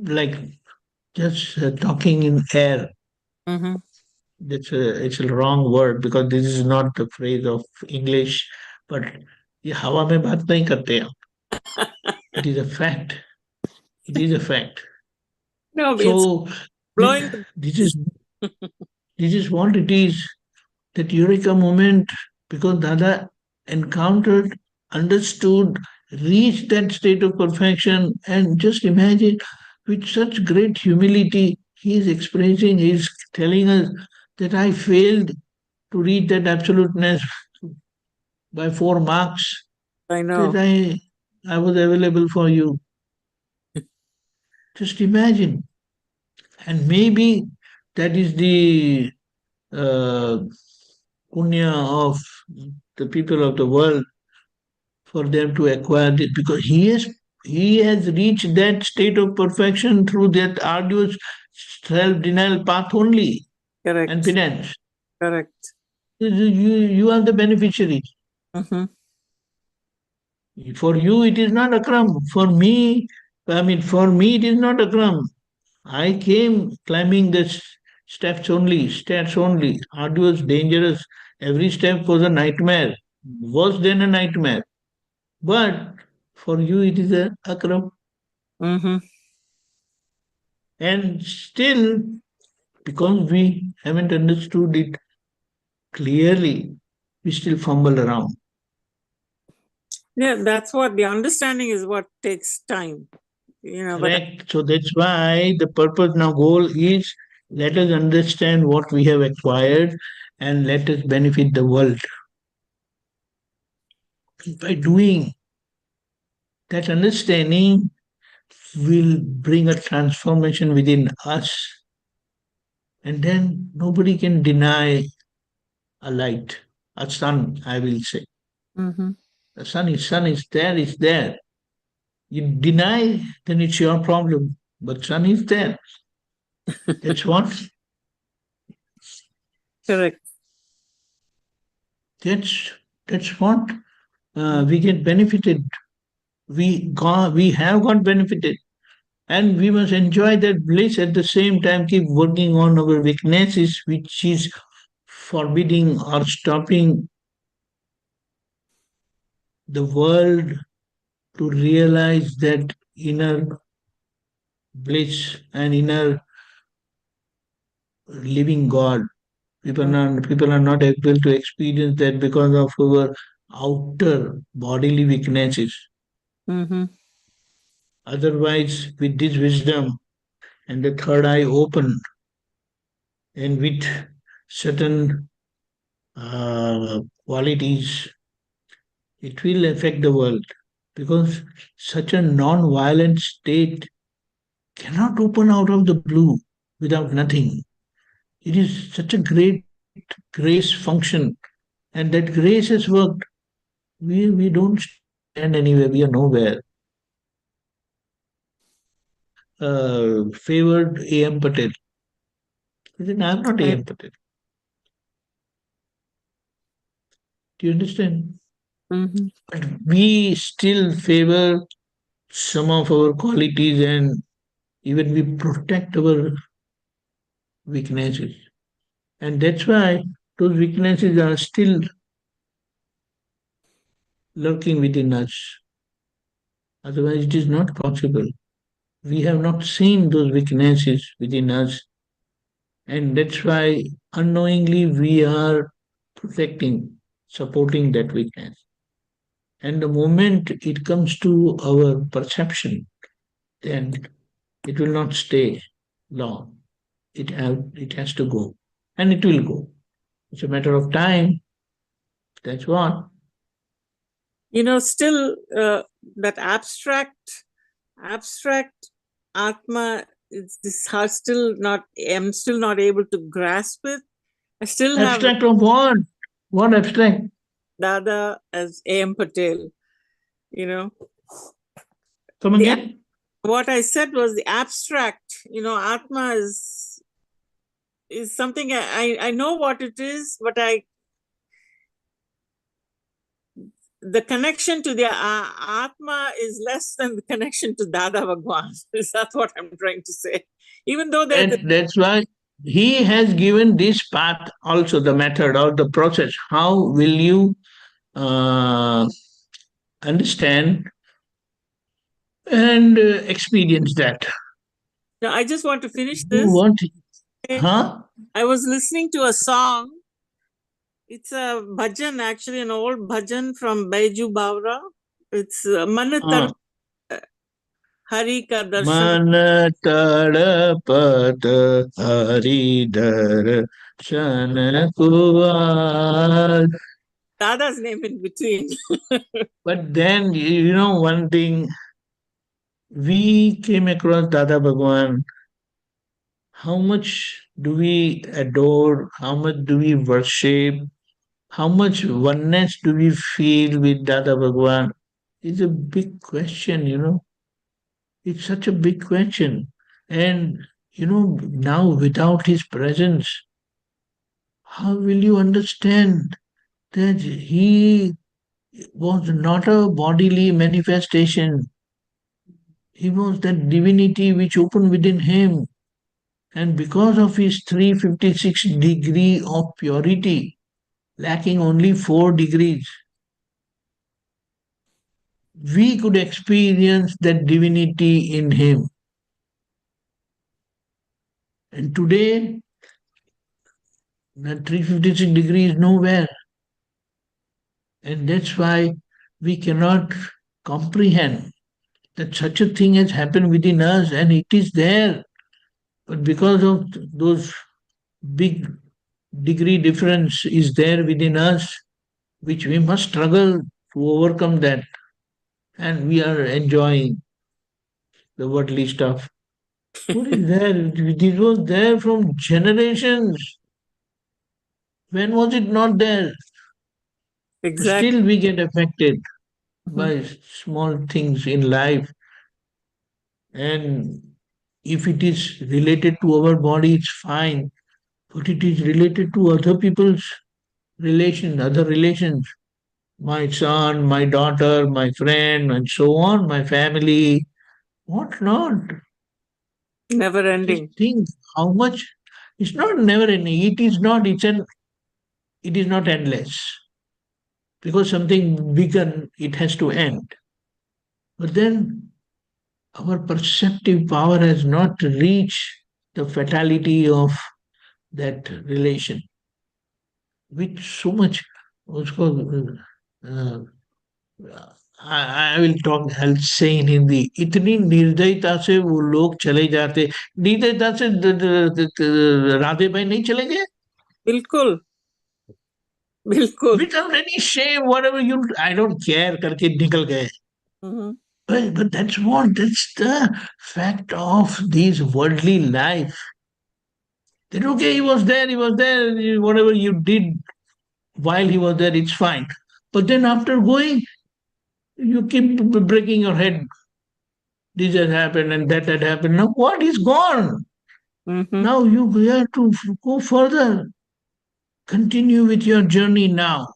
like just talking in air. Mm-hmm. It's a wrong word because this is not the phrase of English. But ये हवा में बात नहीं करते हम. It is a fact. It is a fact. No, it's So blowing. this is This is what it is, that eureka moment, because Dada encountered, understood, reached that state of perfection. And just imagine, with such great humility, he is expressing, he is telling us that I failed to reach that absoluteness by 4 marks, I know. that I was available for you. Just imagine. And maybe that is the punya of the people of the world, for them to acquire it, because he has reached that state of perfection through that arduous self-denial path only, Correct. and penance. Correct. You are the beneficiary. Mm-hmm. For you, it is not akram. For me, it is not akram. I came climbing the steps only, arduous, dangerous. Every step was a nightmare, worse than a nightmare. But for you, it is a akram. Mm-hmm. And still, because we haven't understood it clearly, we still fumble around. Yeah, that's what the understanding is, what takes time. But Correct. So that's why the purpose now, goal is, let us understand what we have acquired and let us benefit the world. By doing that, understanding will bring a transformation within us. And then nobody can deny a light, a sun, I will say. Mm-hmm. The sun is there, it's there. You deny, then it's your problem. But sun is there. That's what. Correct. That's what we get benefited. We have got benefited, and we must enjoy that bliss. At the same time, keep working on our weaknesses, which is forbidding or stopping the world to realize that inner bliss and inner living God. People are not able to experience that because of our outer bodily weaknesses. Mm-hmm. Otherwise, with this wisdom and the third eye open, and with certain qualities, it will affect the world, because such a non-violent state cannot open out of the blue without nothing. It is such a great grace function, and that grace has worked. We don't stand anywhere, we are nowhere. Favored A.M. Patel. I'm not A.M. Patel. Do you understand? Mm-hmm. But we still favor some of our qualities, and even we protect our weaknesses. And that's why those weaknesses are still lurking within us. Otherwise, it is not possible. We have not seen those weaknesses within us. And that's why unknowingly we are protecting, supporting that weakness. And the moment it comes to our perception, then it will not stay long. It has to go. And it will go. It's a matter of time. That's what. Still that abstract Atma is still not, I'm still not able to grasp it. I still Abstract have of what? What abstract? Dada as A.M. Patel, Come again? What I said was the abstract, Atma is something I know what it is, but the connection to the Atma is less than the connection to Dada Bhagwan. That's what I'm trying to say. Even though that's why he has given this path also, the method or the process. How will you understand and experience that? Now, I just want to finish You this. want Huh? I was listening to a song. It's a bhajan, actually, an old bhajan from Baiju Bavra. It's Manatar Hari Ka Darshan. Man tadpat hari darshan kual. Dada's name in between. But then, you know, one thing, we came across Dada Bhagwan. How much do we adore? How much do we worship? How much oneness do we feel with Dada Bhagwan? It's a big question, you know. It's such a big question. And, you know, now without his presence, how will you understand that he was not a bodily manifestation? He was that divinity which opened within him. And because of his 356 degree of purity, lacking only 4 degrees, we could experience that divinity in him. And today, that 356 degree is nowhere. And that's why we cannot comprehend that such a thing has happened within us and it is there. But because of those big degree difference is there within us, which we must struggle to overcome that. And we are enjoying the worldly stuff. What is there? This was there from generations. When was it not there? Exactly. Still we get affected Mhm. by small things in life. And if it is related to our body, it's fine. But it is related to other people's other relations. My son, my daughter, my friend, and so on, my family, what not? Never Just ending. think how much. It's not never ending. It is not. It is not endless. Because something begun, it has to end. But then our perceptive power has not reached the fatality of that relation. With so much, uh, I will talk, I'll say in Hindi. इतनी निर्दयता से वो लोग चले जाते, निर्दयता से राधे भाई नहीं चले गए? बिल्कुल बिल्कुल Without any shame, whatever you, I don't care करके निकल गए. Mhm. But that's the fact of this worldly life. That okay, he was there, whatever you did while he was there, it's fine. But then after going, you keep breaking your head. This had happened and that had happened. Now what is gone? Mhm. Now you have to go further. Continue with your journey now.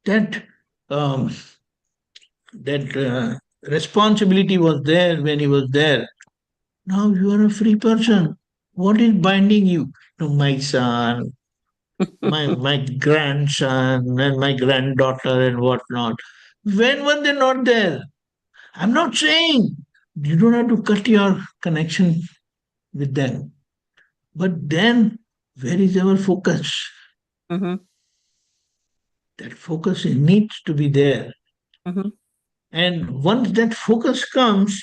That um, that responsibility was there when he was there. Now you are a free person. What is binding you? No, my son, my grandson, and my granddaughter, and whatnot. When were they not there? I'm not saying you don't have to cut your connection with them. But then, where is our focus? Mhm. That focus needs to be there. Mhm. And once that focus comes,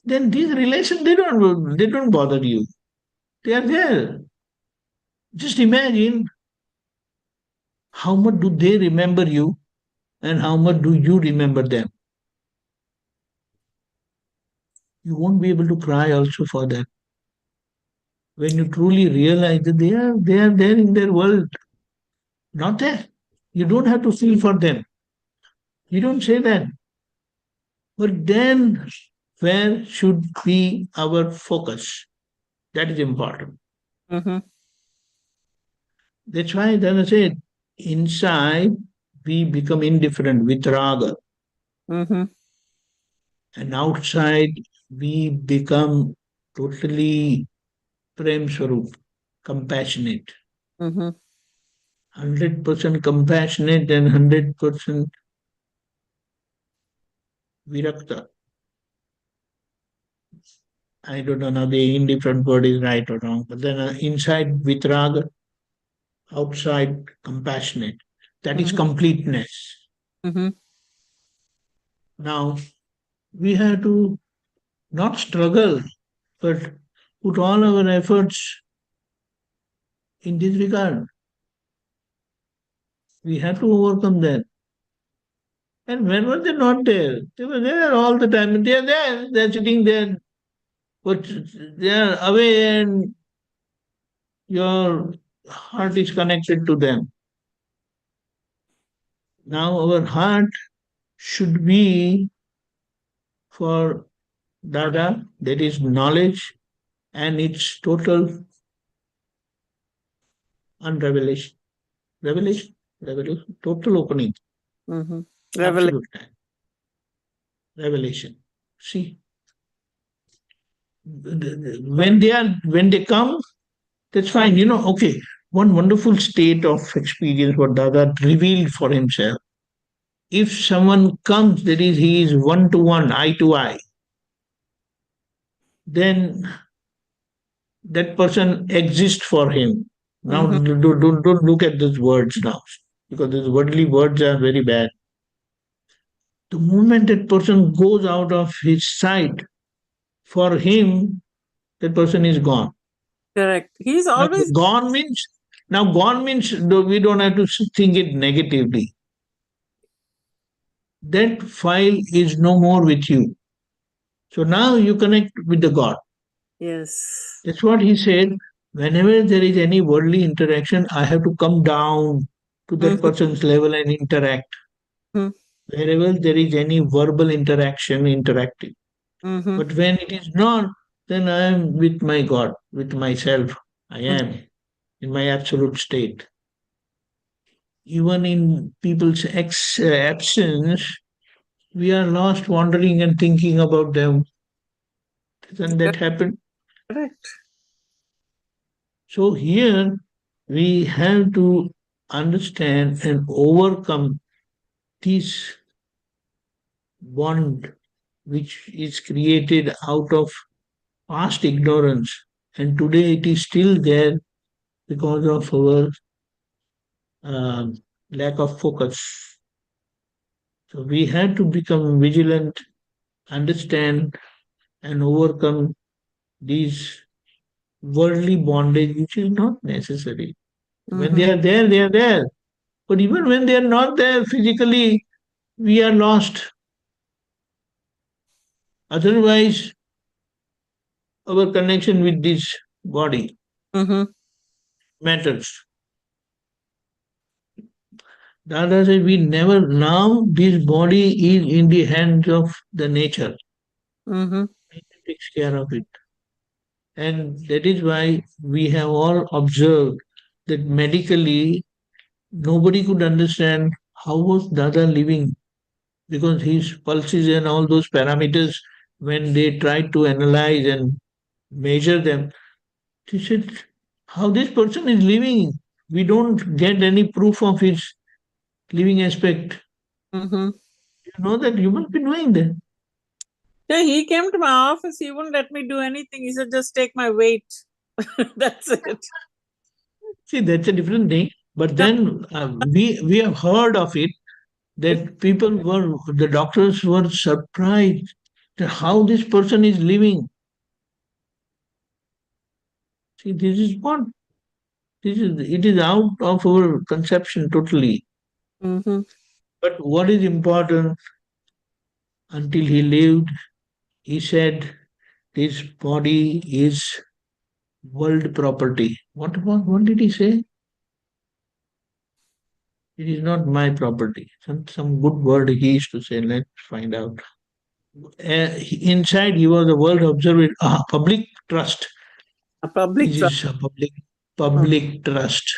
then these relations they don't bother you. They are there. Just imagine how much do they remember you and how much do you remember them. You won't be able to cry also for that. When you truly realize that they are there in their world, not there. You don't have to feel for them. You don't say that. But then where should be our focus? That is important. Mhm. That's why then I said, inside we become indifferent with raga, Mhm. and outside we become totally prem swarup, compassionate. Mhm. 100% compassionate and 100% virakta. I don't know now the indifferent word is right or wrong, but then inside vitraga, outside compassionate. That is Mhm. completeness. Mhm. Now we have to not struggle, but put all our efforts in this regard. We have to overcome that. And when were they not there? They were there all the time. They are there. They are sitting there, but they are away, and your heart is connected to them. Now our heart should be for Dada, that is knowledge and its total unrevelation. Revelation, total opening, Mhm. absolute revelation. See, when they come, that's fine. Okay, one wonderful state of experience what Dada revealed for himself. If someone comes, that is, he is one to one, eye to eye, then that person exists for him. Now, Mhm. don't look at those words now, because those worldly words are very bad. The moment that person goes out of his sight, for him, that person is gone. Correct. He's Now, always gone means we don't have to think it negatively. That file is no more with you. So now you connect with the God. yes. That's what he said. Whenever there is any worldly interaction, I have to come down to that Mhm. person's level and interact. Mhm. Wherever there is any verbal interaction, interacting. Mhm. But when it is not, then I am with my God, with myself. I Mhm. am in my absolute state. Even in people's absence, we are lost wandering and thinking about them. Doesn't that happen? Correct. So here we have to understand and overcome this bond which is created out of past ignorance, and today it is still there because of our um, lack of focus. So we have to become vigilant, understand, and overcome these worldly bondage, which is not necessary. When Mhm. they are there, they are there. But even when they are not there physically, we are lost. Otherwise, our connection with this body Mhm. matters. Dada said, we never, now this body is in the hands of the nature. Mhm. Nature takes care of it. And that is why we have all observed that medically nobody could understand how was Dada living, because his pulses and all those parameters, when they tried to analyze and measure them, they said, how this person is living? We don't get any proof of his living aspect. Mhm. You know that you must be knowing that. Yeah, he came to my office. He wouldn't let me do anything. He said, "Just take my weight." That's it. See, that's a different thing. But then we have heard of it that people were, the doctors were surprised that how this person is living. See, this is what, this is, it is out of our conception totally. Mhm. But what is important, until he lived, he said, this body is world property. What did he say? It is not my property. Some good word he used to say. Let's find out. Inside he was a world observer. Public trust. A public This trust. is a public trust.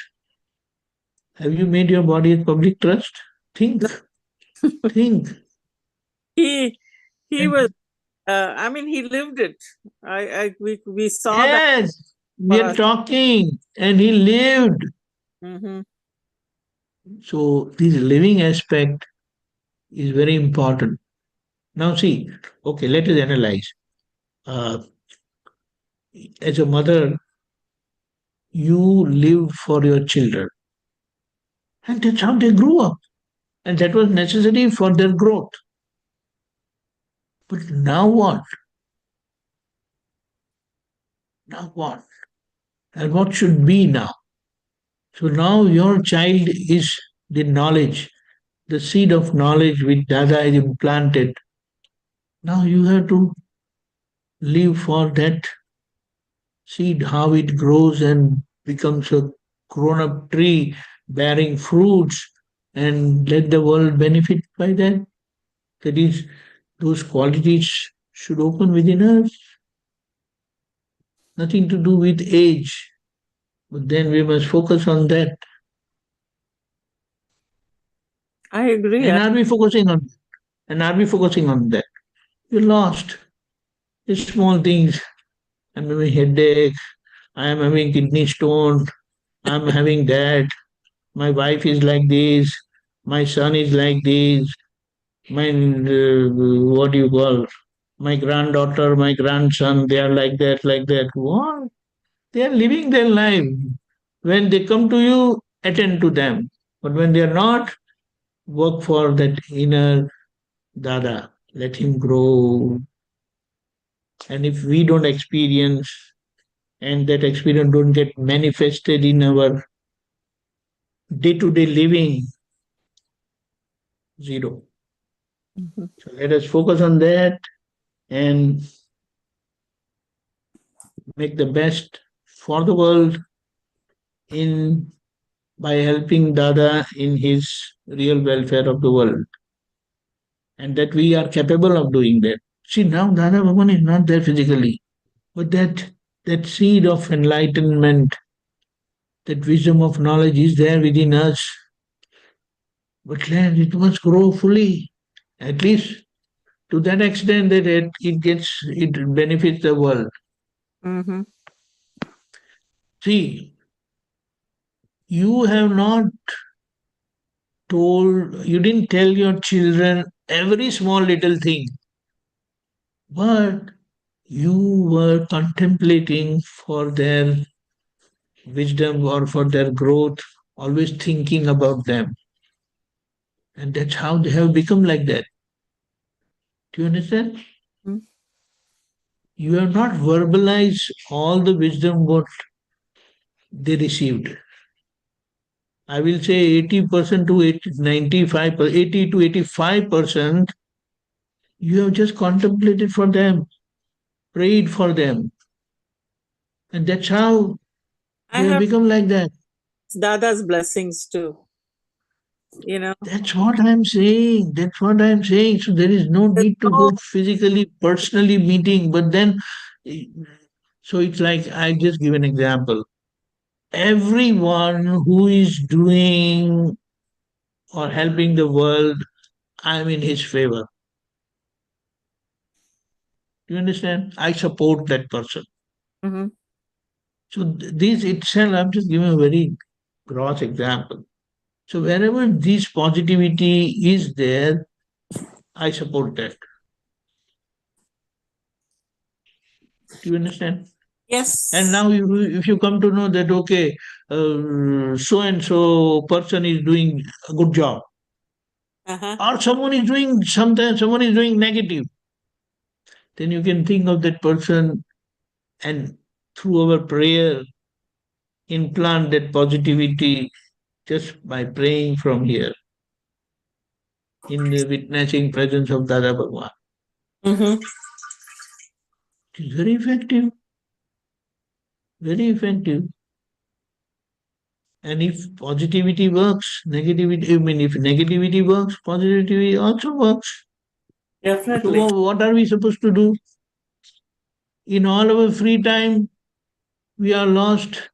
Have you made your body a public trust? Think, think. He he was. And I mean, he lived it. We saw that yes, we for are us. talking, and he lived. Mm-hmm. So this living aspect is very important. Now see, okay, let us analyze. Uh, as a mother, you live for your children. And that's how they grew up. And that was necessary for their growth. But now what? Now what? And what should be now? So now your child is the knowledge, the seed of knowledge which Dada is implanted. Now you have to live for that seed, how it grows and becomes a grown up tree bearing fruits, and let the world benefit by that. That is, those qualities should open within us. Nothing to do with age, but then we must focus on that. I agree. And are we focusing on that? We're lost. It's small things. I'm having headache, I am having kidney stone, I'm having that, my wife is like this, my son is like this, my what do you call, my granddaughter, my grandson, they are like that, like that. What? They are living their life. When they come to you, attend to them. But when they are not, work for that inner Dada. Let him grow. And if we don't experience, and that experience don't get manifested in our day-to-day living, zero. So let us focus on that and make the best for the world in by helping Dada in his real welfare of the world. And that we are capable of doing that. See, now Dada Bhagwan is not there physically, but that seed of enlightenment, that wisdom of knowledge is there within us. But it must grow fully, at least to that extent that it benefits the world. Mm-hmm. See, you have not you didn't tell your children every small little thing, but you were contemplating for their wisdom or for their growth, always thinking about them. And that's how they have become like that. Do you understand? Mm-hmm. You have not verbalized all the wisdom what they received. I will say 80% to 95%, 80 to 85%, you have just contemplated for them, prayed for them. And that's how they have become like that. Dada's blessings too. That's what I'm saying. That's what I'm saying. So there is no need to go physically, personally meeting. But then, so it's like, I just give an example. Everyone who is doing or helping the world, I'm in his favor. Do you understand? I support that person. Mm-hmm. So this itself, I'm just giving a very gross example. So wherever this positivity is there, I support that. Do you understand? Yes. And now if you come to know that, okay, so and so person is doing a good job, or someone is doing something, someone is doing negative, then you can think of that person and through our prayer implant that positivity just by praying from here in the witnessing presence of Dada Bhagwan. Mm-hmm. It is very effective. Very effective. And if positivity works, negativity, if negativity works, positivity also works. Definitely. So what are we supposed to do? In all our free time, we are lost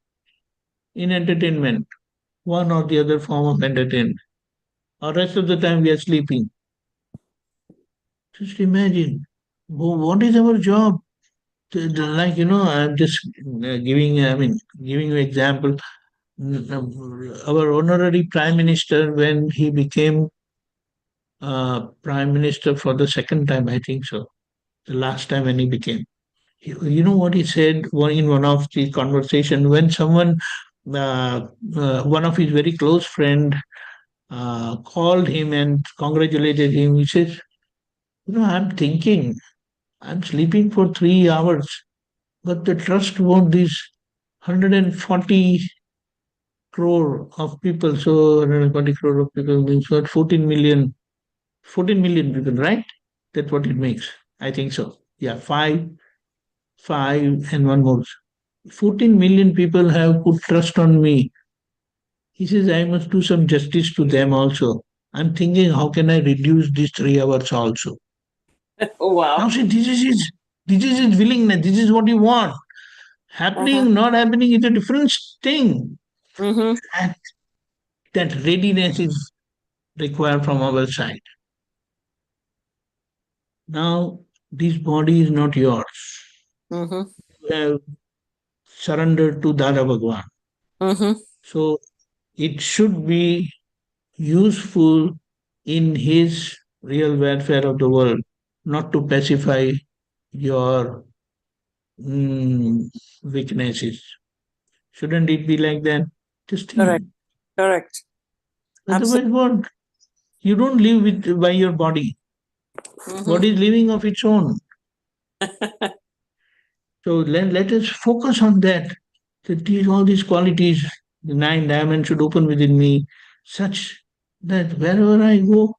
in entertainment, one or the other form of entertainment. Or rest of the time we are sleeping. Just imagine, what is our job? Like, I'm just giving you example. Our honorary Prime Minister, when he became Prime Minister for the second time, I think so, the last time when he became, You know what he said in one of the conversation when someone, one of his very close friend, called him and congratulated him. He says, I'm thinking, I'm sleeping for 3 hours, but the trust won't these 140 crore of people. So 140 crore of people means what? 14 million. 14 million people, right? That's what it makes. I think so. Yeah, five and one more. 14 million people have put trust on me. He says, I must do some justice to them also. I'm thinking, how can I reduce these 3 hours also? Oh, wow. Now, see, this is his willingness. This is what you want. Happening, not happening is a different thing. Mm-hmm. And that readiness is required from our side. Now, this body is not yours. Mm-hmm. You have surrendered to Dada Bhagwan. Mm-hmm. So, it should be useful in his real welfare of the world, not to pacify your weaknesses. Shouldn't it be like that? Just think. Correct. Correct. Otherwise, what? You don't live by your body. Body is living of its own. So let us focus on that. That all these qualities, the 9 diamonds should open within me, such that wherever I go,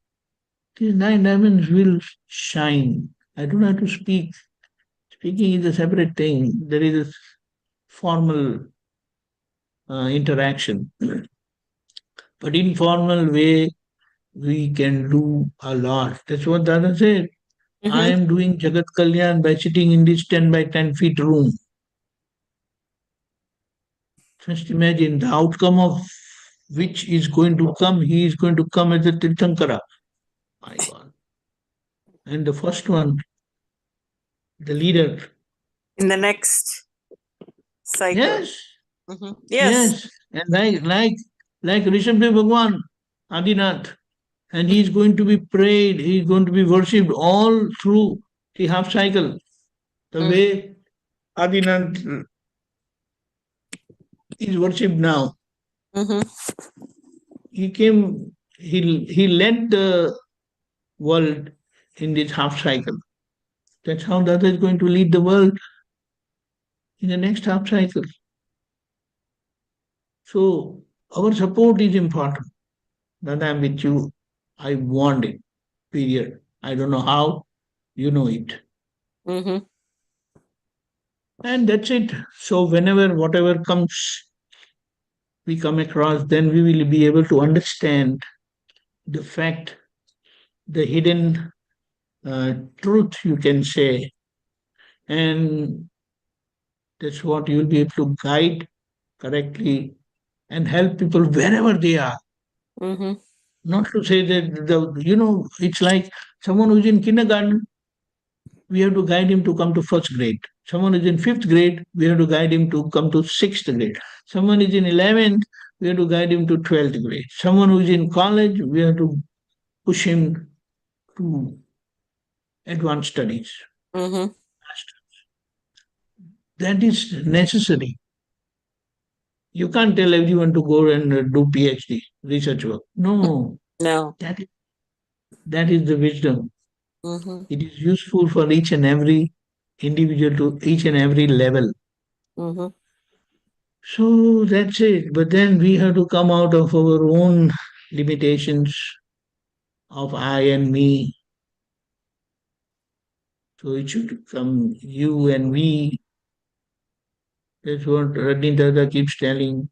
these 9 diamonds will shine. I don't have to speak. Speaking is a separate thing. There is a formal interaction. But informal way, we can do a lot. That's what Dada said. I am doing Jagat Kalyan by sitting in this 10 by 10 feet room. Just imagine the outcome of which is going to come. He is going to come as a Tirthankara. My God. And the first one, the leader. In the next cycle. Yes. Yes. And like Rishabh Bhagwan, Adinath, and he is going to be prayed, he is going to be worshipped all through the half cycle. The way Adinath is worshipped now. He came, he led the world in this half cycle. That's how Dada is going to lead the world in the next half cycle. So our support is important. Dada, I'm with you. I want it. Period. I don't know how. You know it. And that's it. So whenever whatever comes, we come across, then we will be able to understand the fact, the hidden truth, you can say. And that's what you'll be able to guide correctly and help people wherever they are. Not to say that, it's like someone who's in kindergarten, we have to guide him to come to first grade. Someone is in fifth grade, we have to guide him to come to sixth grade. Someone is in 11th, we have to guide him to 12th grade. Someone who is in college, we have to push him to advanced studies. That is necessary. You can't tell everyone to go and do PhD, research work. No. No. That is the wisdom. It is useful for each and every individual to each and every level. So that's it. But then we have to come out of our own limitations of I and me. So it should come you and we. That's what Radin Dada keeps telling.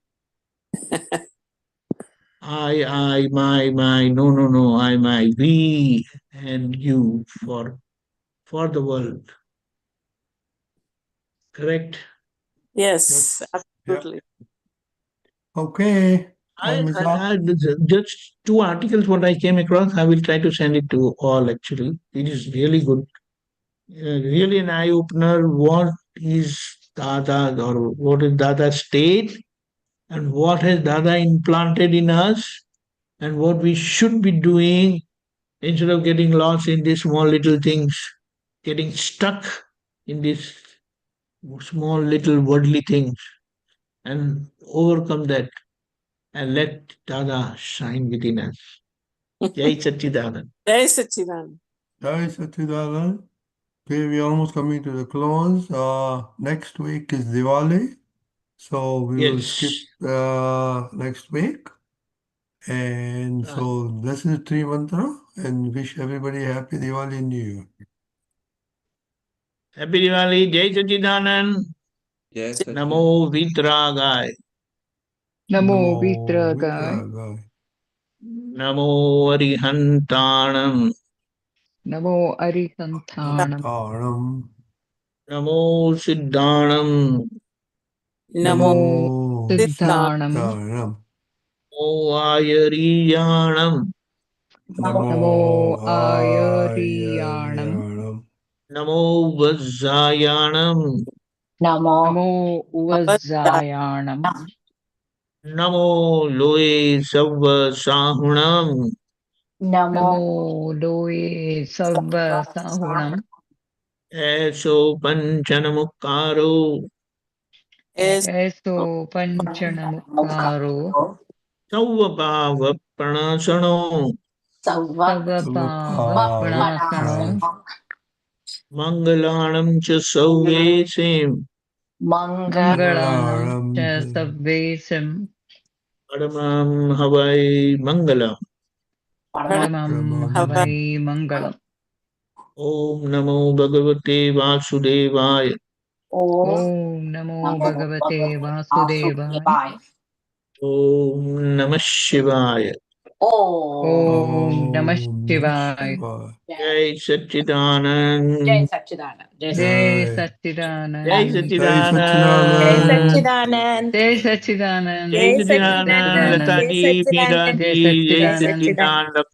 I, my, no, I, my, we and you for the world. Correct? Yes, absolutely. Okay. Just 2 articles what I came across. I will try to send it to all actually. It is really good. Really an eye opener. What is Dada or what is Dada state and what has Dada implanted in us and what we should be doing instead of getting lost in these small little things, getting stuck in this small little worldly things and overcome that and let Dada shine within us. Jai Satchidanand. Jai Satchidanand. Jai Satchidanand. Okay, we're almost coming to the close. Next week is Diwali, so we will skip next week. And so this is Tri Mantra and wish everybody happy Diwali and New Year. Happy Diwali, Jai Satchidanand. Yes, Namo Vitragay. Namo Vitragay. Namo Arihantanam. Namo Arihantanam. Namo Siddhanam. Namo Siddhanam. Namo Ayariyanam. Namo Ayariyanam. Namo Vajjayanam. Namo Vajjayanam. Namo Loe Savva Sahunam. Namo Loe Sabba Sahunam. Eso Panchanamukaro. Eso Panchanamukaro. Savvabhava Pranasano. Savabhava Pranasano. Mangalanam cha Sauvesim. Mangalanam cha Sabvesim. Paramam Havai Mangalam. Paramam Havai Mangalam. Om Namo Bhagavate Vasudevaya. Om Namo Bhagavate Vasudevaya. Om Namah Shivaya. Om Namah Shivaya. Jai Satchidanand. Jai Satchidanand. Jai Satchidanand. Jai Jai Satchidanand. Satchidanand. Jai Satchidanand. Jai Jai Satchidanand. Satchidanand. Lataji, Jai Satchidanand. Meeraji, Jai Jai Satchidanand. Satchidanand.